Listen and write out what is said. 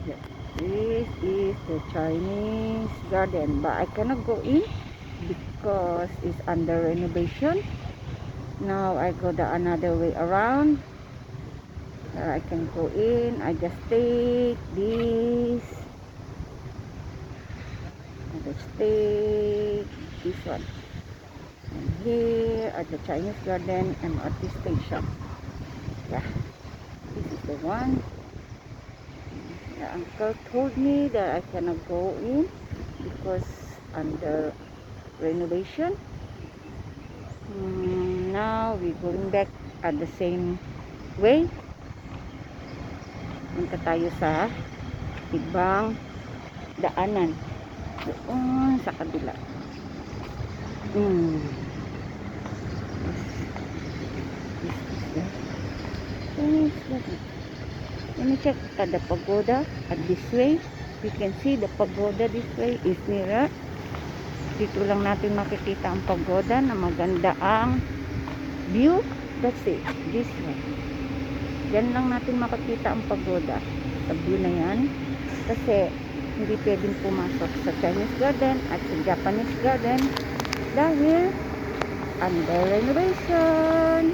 This is the Chinese garden, but I cannot go in because it's under renovation. Now I go the another way around. I can go in. I just take this. I just take this one. And here at the Chinese garden MRT station. Yeah, this is the one. The uncle told me that I cannot go in because under renovation. Now we're going back at the same way. Punta tayo sa ibang daanan doon sa kabila. Let me check at the pagoda at this way. You can see the pagoda this way is nearer. Dito lang natin makikita ang pagoda na maganda ang view. That's it. This way. Diyan lang natin makikita ang pagoda. Sa view na yan. Kasi hindi pwedeng pumasok sa Chinese garden at sa Japanese garden dahil under renovation.